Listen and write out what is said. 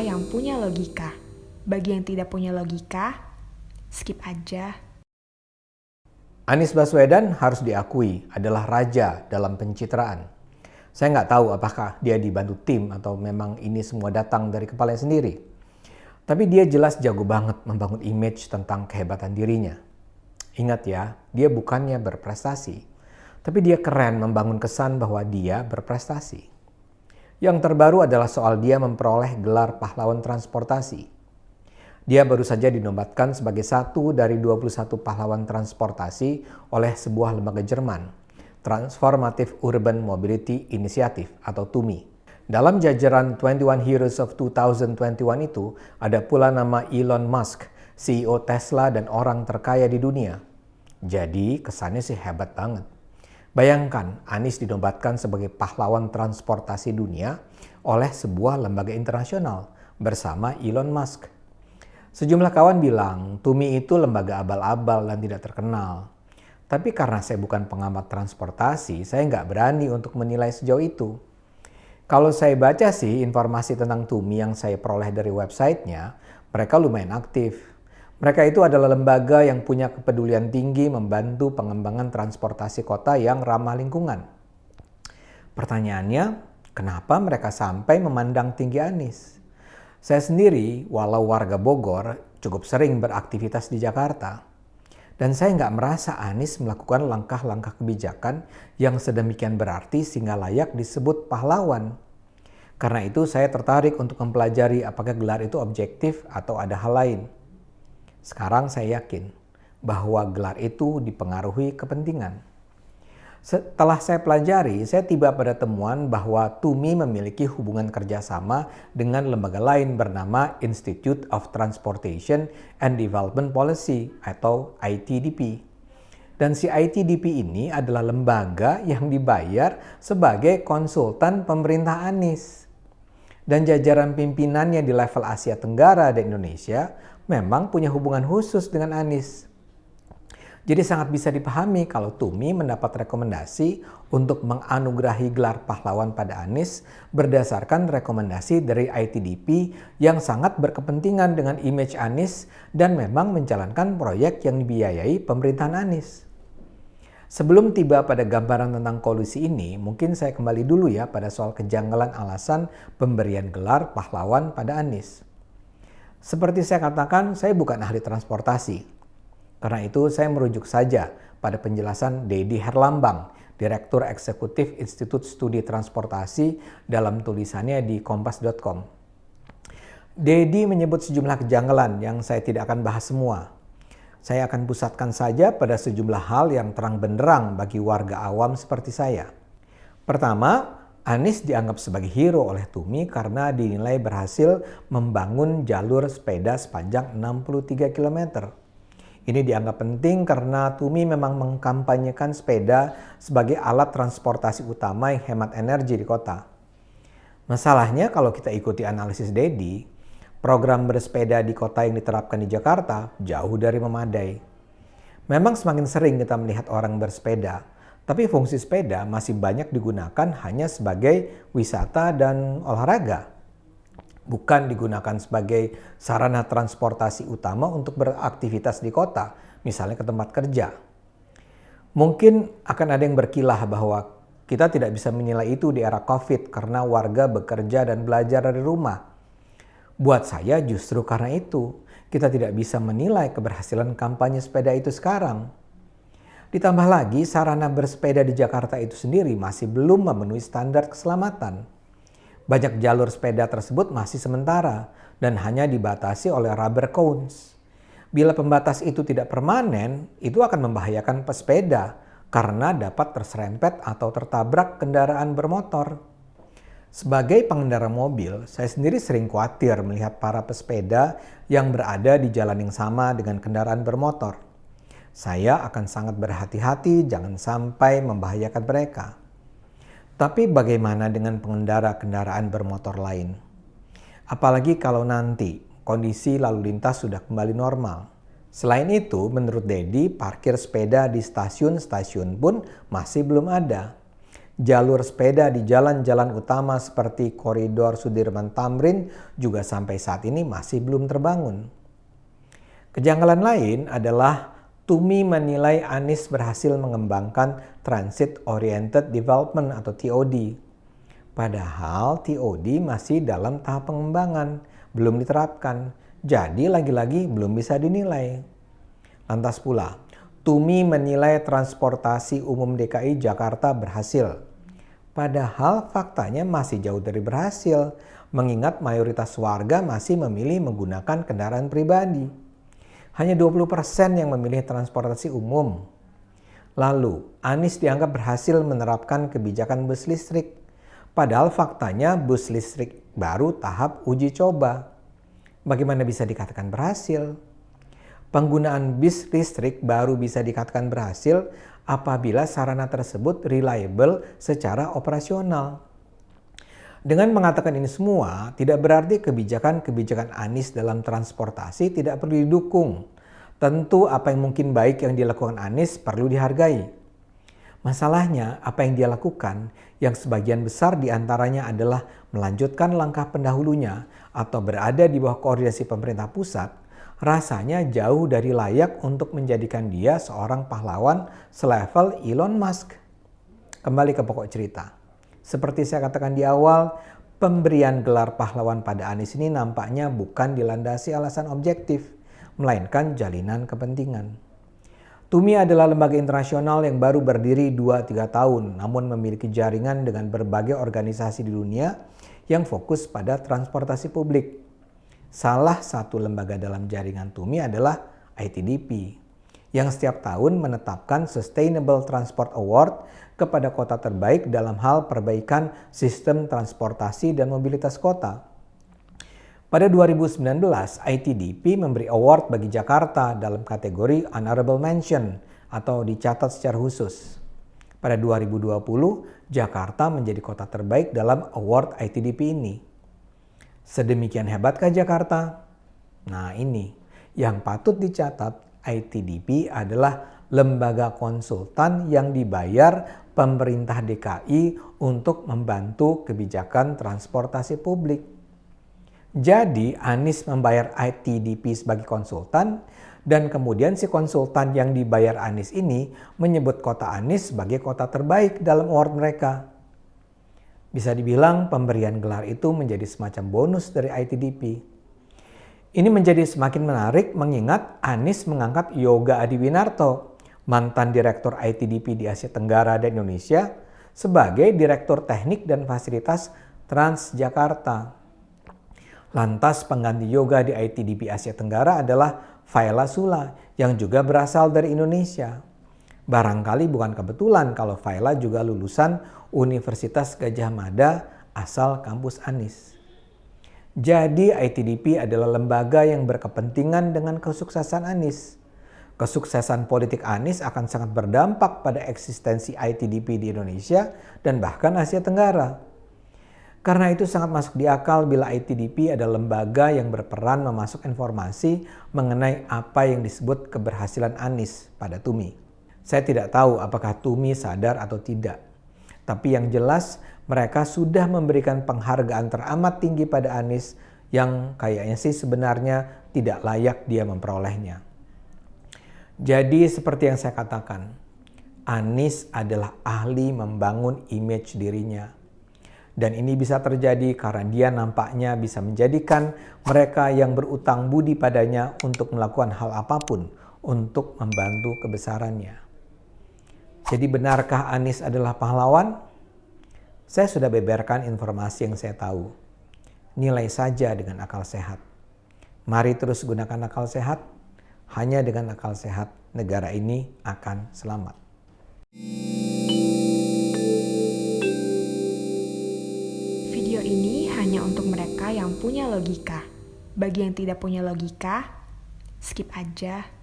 kata yang punya logika. Bagi yang tidak punya logika, skip aja. Anies Baswedan harus diakui adalah raja dalam pencitraan. Saya nggak tahu apakah dia dibantu tim atau memang ini semua datang dari kepalanya sendiri. Tapi dia jelas jago banget membangun image tentang kehebatan dirinya. Ingat ya, dia bukannya berprestasi, tapi dia keren membangun kesan bahwa dia berprestasi. Yang terbaru adalah soal dia memperoleh gelar pahlawan transportasi. Dia baru saja dinobatkan sebagai satu dari 21 pahlawan transportasi oleh sebuah lembaga Jerman, Transformative Urban Mobility Initiative atau TUMI. Dalam jajaran 21 Heroes of 2021 itu, ada pula nama Elon Musk, CEO Tesla dan orang terkaya di dunia. Jadi kesannya sih hebat banget. Bayangkan Anies dinobatkan sebagai pahlawan transportasi dunia oleh sebuah lembaga internasional bersama Elon Musk. Sejumlah kawan bilang TUMI itu lembaga abal-abal dan tidak terkenal. Tapi karena saya bukan pengamat transportasi, saya nggak berani untuk menilai sejauh itu. Kalau saya baca sih informasi tentang TUMI yang saya peroleh dari websitenya, mereka lumayan aktif. Mereka itu adalah lembaga yang punya kepedulian tinggi membantu pengembangan transportasi kota yang ramah lingkungan. Pertanyaannya, kenapa mereka sampai memandang tinggi Anies? Saya sendiri, walau warga Bogor, cukup sering beraktivitas di Jakarta. Dan saya nggak merasa Anies melakukan langkah-langkah kebijakan yang sedemikian berarti sehingga layak disebut pahlawan. Karena itu saya tertarik untuk mempelajari apakah gelar itu objektif atau ada hal lain. Sekarang saya yakin bahwa gelar itu dipengaruhi kepentingan. Setelah saya pelajari, saya tiba pada temuan bahwa TUMI memiliki hubungan kerjasama dengan lembaga lain bernama Institute of Transportation and Development Policy atau ITDP. Dan si ITDP ini adalah lembaga yang dibayar sebagai konsultan pemerintah Anies. Dan jajaran pimpinannya di level Asia Tenggara dan Indonesia memang punya hubungan khusus dengan Anies. Jadi sangat bisa dipahami kalau TUMI mendapat rekomendasi untuk menganugerahi gelar pahlawan pada Anies berdasarkan rekomendasi dari ITDP yang sangat berkepentingan dengan image Anies dan memang menjalankan proyek yang dibiayai pemerintahan Anies. Sebelum tiba pada gambaran tentang kolusi ini, mungkin saya kembali dulu ya pada soal kejanggalan alasan pemberian gelar pahlawan pada Anies. Seperti saya katakan, saya bukan ahli transportasi. Karena itu saya merujuk saja pada penjelasan Dedi Herlambang, Direktur Eksekutif Institut Studi Transportasi dalam tulisannya di kompas.com. Dedi menyebut sejumlah kejanggalan yang saya tidak akan bahas semua. Saya akan pusatkan saja pada sejumlah hal yang terang benderang bagi warga awam seperti saya. Pertama, Anies dianggap sebagai hero oleh TUMI karena dinilai berhasil membangun jalur sepeda sepanjang 63 km. Ini dianggap penting karena TUMI memang mengkampanyekan sepeda sebagai alat transportasi utama yang hemat energi di kota. Masalahnya kalau kita ikuti analisis Dedi, program bersepeda di kota yang diterapkan di Jakarta jauh dari memadai. Memang semakin sering kita melihat orang bersepeda, tapi fungsi sepeda masih banyak digunakan hanya sebagai wisata dan olahraga. Bukan digunakan sebagai sarana transportasi utama untuk beraktivitas di kota, misalnya ke tempat kerja. Mungkin akan ada yang berkilah bahwa kita tidak bisa menilai itu di era COVID karena warga bekerja dan belajar dari rumah. Buat saya justru karena itu, kita tidak bisa menilai keberhasilan kampanye sepeda itu sekarang. Ditambah lagi, sarana bersepeda di Jakarta itu sendiri masih belum memenuhi standar keselamatan. Banyak jalur sepeda tersebut masih sementara dan hanya dibatasi oleh rubber cones. Bila pembatas itu tidak permanen, itu akan membahayakan pesepeda karena dapat terserempet atau tertabrak kendaraan bermotor. Sebagai pengendara mobil, saya sendiri sering khawatir melihat para pesepeda yang berada di jalan yang sama dengan kendaraan bermotor. Saya akan sangat berhati-hati jangan sampai membahayakan mereka. Tapi bagaimana dengan pengendara kendaraan bermotor lain? Apalagi kalau nanti kondisi lalu lintas sudah kembali normal. Selain itu, menurut Dedi, parkir sepeda di stasiun-stasiun pun masih belum ada. jalur sepeda di jalan-jalan utama seperti koridor Sudirman Tamrin juga sampai saat ini masih belum terbangun. Kejanggalan lain adalah Tumi menilai Anies berhasil mengembangkan Transit Oriented Development atau TOD. Padahal TOD masih dalam tahap pengembangan, belum diterapkan. Jadi lagi-lagi belum bisa dinilai. Lantas pula, Tumi menilai transportasi umum DKI Jakarta berhasil. Padahal faktanya masih jauh dari berhasil, mengingat mayoritas warga masih memilih menggunakan kendaraan pribadi. Hanya 20% yang memilih transportasi umum. Lalu, Anies dianggap berhasil menerapkan kebijakan bus listrik. Padahal faktanya bus listrik baru tahap uji coba. Bagaimana bisa dikatakan berhasil? Penggunaan bus listrik baru bisa dikatakan berhasil apabila sarana tersebut reliable secara operasional. Dengan mengatakan ini semua, tidak berarti kebijakan-kebijakan Anies dalam transportasi tidak perlu didukung. Tentu apa yang mungkin baik yang dilakukan Anies perlu dihargai. Masalahnya, apa yang dia lakukan, yang sebagian besar diantaranya adalah melanjutkan langkah pendahulunya atau berada di bawah koordinasi pemerintah pusat, rasanya jauh dari layak untuk menjadikan dia seorang pahlawan selevel Elon Musk. Kembali ke pokok cerita. Seperti saya katakan di awal, pemberian gelar pahlawan pada Anies ini nampaknya bukan dilandasi alasan objektif, melainkan jalinan kepentingan. Tumi adalah lembaga internasional yang baru berdiri 2-3 tahun, namun memiliki jaringan dengan berbagai organisasi di dunia yang fokus pada transportasi publik. Salah satu lembaga dalam jaringan Tumi adalah ITDP, yang setiap tahun menetapkan Sustainable Transport Award kepada kota terbaik dalam hal perbaikan sistem transportasi dan mobilitas kota. Pada 2019, ITDP memberi award bagi Jakarta dalam kategori Honorable Mention atau dicatat secara khusus. Pada 2020, Jakarta menjadi kota terbaik dalam award ITDP ini. Sedemikian hebatkah Jakarta? Nah ini, yang patut dicatat, ITDP adalah lembaga konsultan yang dibayar pemerintah DKI untuk membantu kebijakan transportasi publik. Jadi Anies membayar ITDP sebagai konsultan dan kemudian si konsultan yang dibayar Anies ini menyebut kota Anies sebagai kota terbaik dalam award mereka. Bisa dibilang pemberian gelar itu menjadi semacam bonus dari ITDP. Ini menjadi semakin menarik mengingat Anies mengangkat Yoga Adiwinarto, mantan Direktur ITDP di Asia Tenggara dan Indonesia, sebagai Direktur Teknik dan Fasilitas Transjakarta. Lantas pengganti Yoga di ITDP Asia Tenggara adalah Faila Sula yang juga berasal dari Indonesia. Barangkali bukan kebetulan kalau Faila juga lulusan Universitas Gadjah Mada asal kampus Anies. Jadi ITDP adalah lembaga yang berkepentingan dengan kesuksesan Anies. Kesuksesan politik Anies akan sangat berdampak pada eksistensi ITDP di Indonesia dan bahkan Asia Tenggara. Karena itu sangat masuk di akal bila ITDP adalah lembaga yang berperan memasuk informasi mengenai apa yang disebut keberhasilan Anies pada Tumi. Saya tidak tahu apakah Tumi sadar atau tidak. Tapi yang jelas mereka sudah memberikan penghargaan teramat tinggi pada Anies yang kayaknya sih sebenarnya tidak layak dia memperolehnya. Jadi seperti yang saya katakan, Anies adalah ahli membangun image dirinya. Dan ini bisa terjadi karena dia nampaknya bisa menjadikan mereka yang berutang budi padanya untuk melakukan hal apapun untuk membantu kebesarannya. Jadi benarkah Anies adalah pahlawan? Saya sudah beberkan informasi yang saya tahu. Nilai saja dengan akal sehat. Mari terus gunakan akal sehat. Hanya dengan akal sehat negara ini akan selamat. Video ini hanya untuk mereka yang punya logika. Bagi yang tidak punya logika, skip aja.